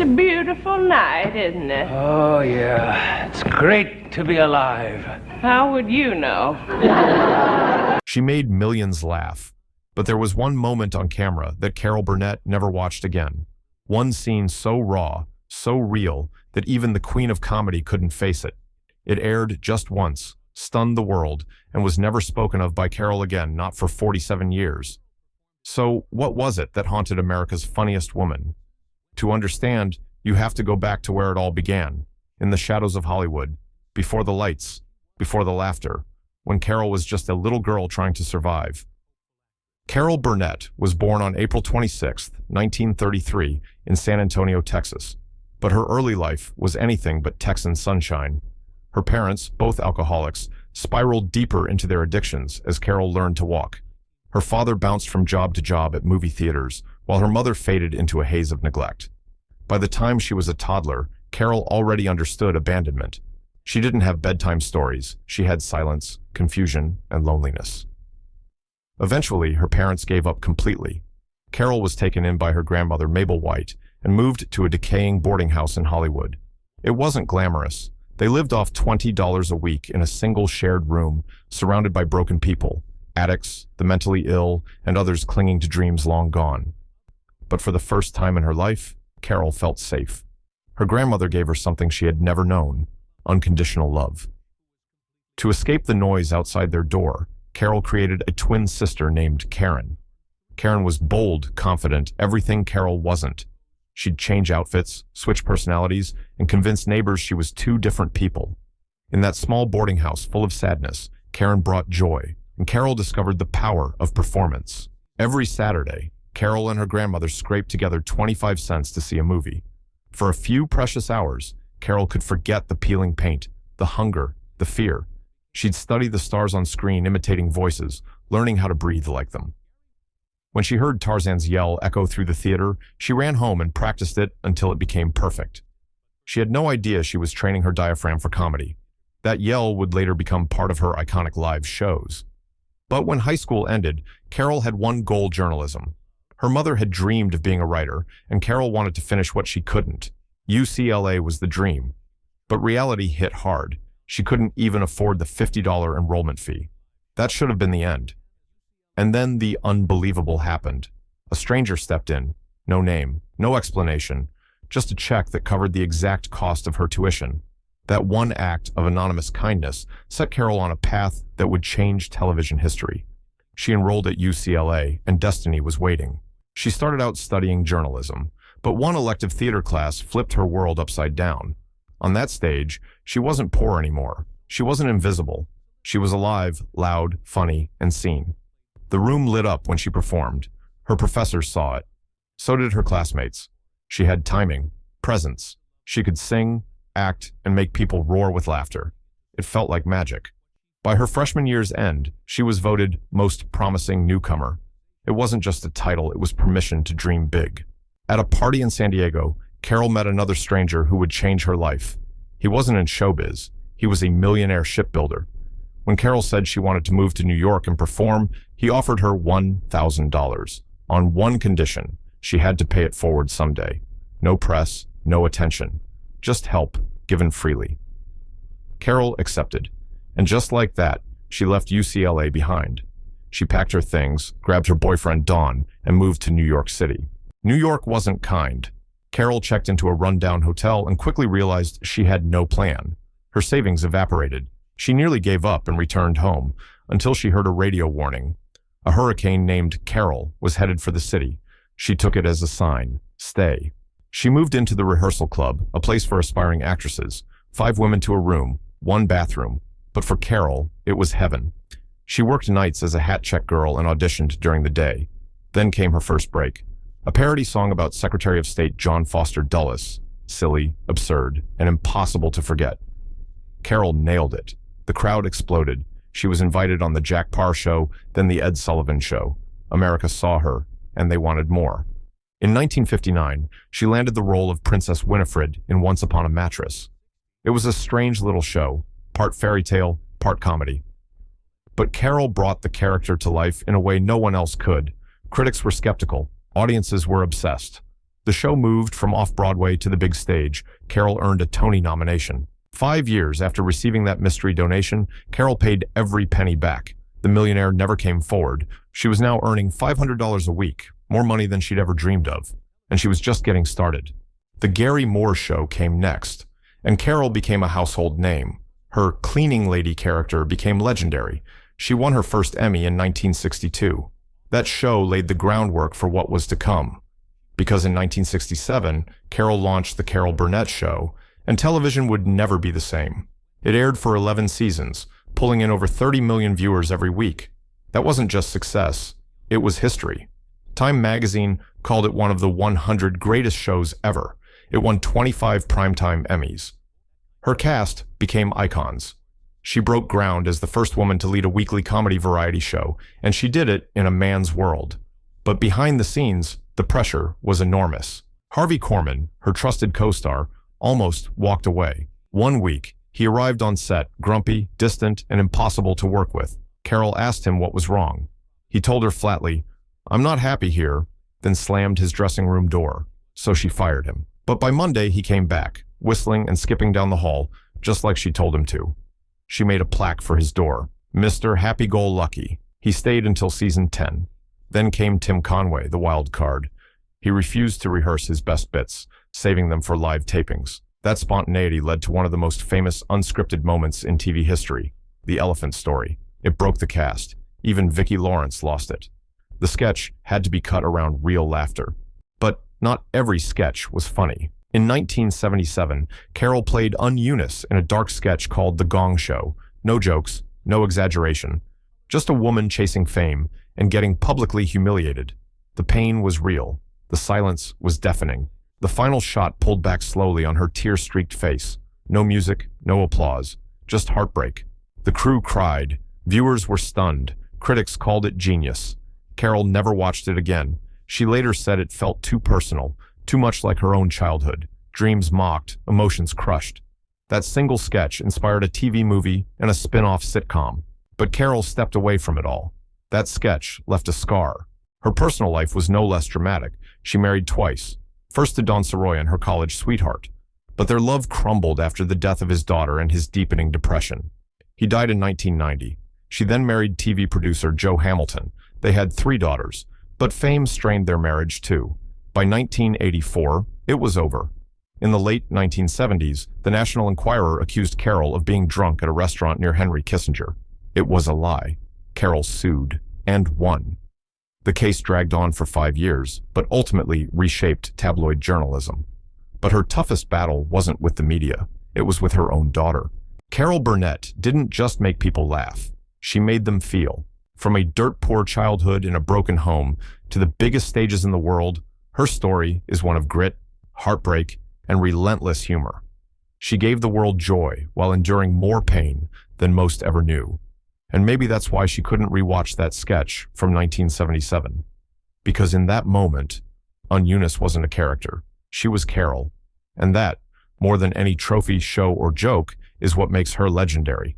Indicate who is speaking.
Speaker 1: a beautiful night, isn't it?
Speaker 2: Oh, yeah. It's great to be alive.
Speaker 1: How would you know?
Speaker 3: She made millions laugh, but there was one moment on camera that Carol Burnett never watched again. One scene so raw, so real, that even the queen of comedy couldn't face it. It aired just once, stunned the world, and was never spoken of by Carol again, not for 47 years. So what was it that haunted America's funniest woman? To understand, you have to go back to where it all began, in the shadows of Hollywood, before the lights, before the laughter, when Carol was just a little girl trying to survive. Carol Burnett was born on April 26, 1933, in San Antonio, Texas. But her early life was anything but Texan sunshine. Her parents, both alcoholics, spiraled deeper into their addictions as Carol learned to walk. Her father bounced from job to job at movie theaters, while her mother faded into a haze of neglect. By the time she was a toddler, Carol already understood abandonment. She didn't have bedtime stories. She had silence, confusion, and loneliness. Eventually, her parents gave up completely. Carol was taken in by her grandmother, Mabel White, and moved to a decaying boarding house in Hollywood. It wasn't glamorous. They lived off $20 a week in a single shared room, surrounded by broken people, addicts, the mentally ill, and others clinging to dreams long gone. But for the first time in her life, Carol felt safe. Her grandmother gave her something she had never known: unconditional love. To escape the noise outside their door, Carol created a twin sister named Karen. Karen was bold, confident, everything Carol wasn't. She'd change outfits, switch personalities, and convince neighbors she was two different people. In that small boarding house full of sadness, Karen brought joy, and Carol discovered the power of performance. Every Saturday, Carol and her grandmother scraped together 25 cents to see a movie. For a few precious hours, Carol could forget the peeling paint, the hunger, the fear. She'd study the stars on screen, imitating voices, learning how to breathe like them. When she heard Tarzan's yell echo through the theater, she ran home and practiced it until it became perfect. She had no idea she was training her diaphragm for comedy. That yell would later become part of her iconic live shows. But when high school ended, Carol had one goal: journalism. Her mother had dreamed of being a writer, and Carol wanted to finish what she couldn't. UCLA was the dream. But reality hit hard. She couldn't even afford the $50 enrollment fee. That should have been the end. And then the unbelievable happened. A stranger stepped in. No name, no explanation, just a check that covered the exact cost of her tuition. That one act of anonymous kindness set Carol on a path that would change television history. She enrolled at UCLA, and destiny was waiting. She started out studying journalism, but one elective theater class flipped her world upside down. On that stage, she wasn't poor anymore. She wasn't invisible. She was alive, loud, funny, and seen. The room lit up when she performed. Her professors saw it. So did her classmates. She had timing, presence. She could sing, act, and make people roar with laughter. It felt like magic. By her freshman year's end, she was voted Most Promising Newcomer. It wasn't just a title, it was permission to dream big. At a party in San Diego, Carol met another stranger who would change her life. He wasn't in showbiz. He was a millionaire shipbuilder. When Carol said she wanted to move to New York and perform, he offered her $1,000 on one condition: she had to pay it forward someday. No press, no attention, just help given freely. Carol accepted, and just like that, she left UCLA behind. She packed her things, grabbed her boyfriend Don, and moved to New York City. New York wasn't kind. Carol checked into a rundown hotel and quickly realized she had no plan. Her savings evaporated. She nearly gave up and returned home, until she heard a radio warning. A hurricane named Carol was headed for the city. She took it as a sign: stay. She moved into the rehearsal club, a place for aspiring actresses. 5 women to a room, 1 bathroom. But for Carol, it was heaven. She worked nights as a hat check girl and auditioned during the day. Then came her first break. A parody song about Secretary of State John Foster Dulles. Silly, absurd, and impossible to forget. Carol nailed it. The crowd exploded. She was invited on the Jack Parr Show, then the Ed Sullivan Show. America saw her, and they wanted more. In 1959, she landed the role of Princess Winifred in Once Upon a Mattress. It was a strange little show, part fairy tale, part comedy. But Carol brought the character to life in a way no one else could. Critics were skeptical. Audiences were obsessed. The show moved from off-Broadway to the big stage. Carol earned a Tony nomination. 5 years after receiving that mystery donation, Carol paid every penny back. The millionaire never came forward. She was now earning $500 a week, more money than she'd ever dreamed of. And she was just getting started. The Gary Moore Show came next, and Carol became a household name. Her cleaning lady character became legendary. She won her first Emmy in 1962. That show laid the groundwork for what was to come. Because in 1967, Carol launched The Carol Burnett Show, and television would never be the same. It aired for 11 seasons, pulling in over 30 million viewers every week. That wasn't just success, it was history. Time magazine called it one of the 100 greatest shows ever. It won 25 primetime Emmys. Her cast became icons. She broke ground as the first woman to lead a weekly comedy variety show, and she did it in a man's world. But behind the scenes, the pressure was enormous. Harvey Korman, her trusted co-star, almost walked away. One week, he arrived on set, grumpy, distant, and impossible to work with. Carol asked him what was wrong. He told her flatly, "I'm not happy here," then slammed his dressing room door. So she fired him. But by Monday, he came back, whistling and skipping down the hall, just like she told him to. She made a plaque for his door. Mr. Happy-Go-Lucky. He stayed until season 10. Then came Tim Conway, the wild card. He refused to rehearse his best bits, saving them for live tapings. That spontaneity led to one of the most famous unscripted moments in TV history, the elephant story. It broke the cast. Even Vicki Lawrence lost it. The sketch had to be cut around real laughter. But not every sketch was funny. In 1977, Carol played Eunice in a dark sketch called The Gong Show. No jokes, no exaggeration. Just a woman chasing fame and getting publicly humiliated. The pain was real. The silence was deafening. The final shot pulled back slowly on her tear-streaked face. No music, no applause, just heartbreak. The crew cried. Viewers were stunned. Critics called it genius. Carol never watched it again. She later said it felt too personal, too much like her own childhood. Dreams mocked, emotions crushed. That single sketch inspired a TV movie and a spin-off sitcom. But Carol stepped away from it all. That sketch left a scar. Her personal life was no less dramatic. She married twice. First to Don Soroyan, her college sweetheart. But their love crumbled after the death of his daughter and his deepening depression. He died in 1990. She then married TV producer Joe Hamilton. They had 3 daughters, but fame strained their marriage too. By 1984, it was over. In the late 1970s, the National Enquirer accused Carol of being drunk at a restaurant near Henry Kissinger. It was a lie. Carol sued, and won. The case dragged on for 5 years, but ultimately reshaped tabloid journalism. But her toughest battle wasn't with the media. It was with her own daughter. Carol Burnett didn't just make people laugh. She made them feel. From a dirt-poor childhood in a broken home to the biggest stages in the world, her story is one of grit, heartbreak, and relentless humor. She gave the world joy while enduring more pain than most ever knew. And maybe that's why she couldn't rewatch that sketch from 1977. Because in that moment, Eunice wasn't a character. She was Carol. And that, more than any trophy, show, or joke, is what makes her legendary.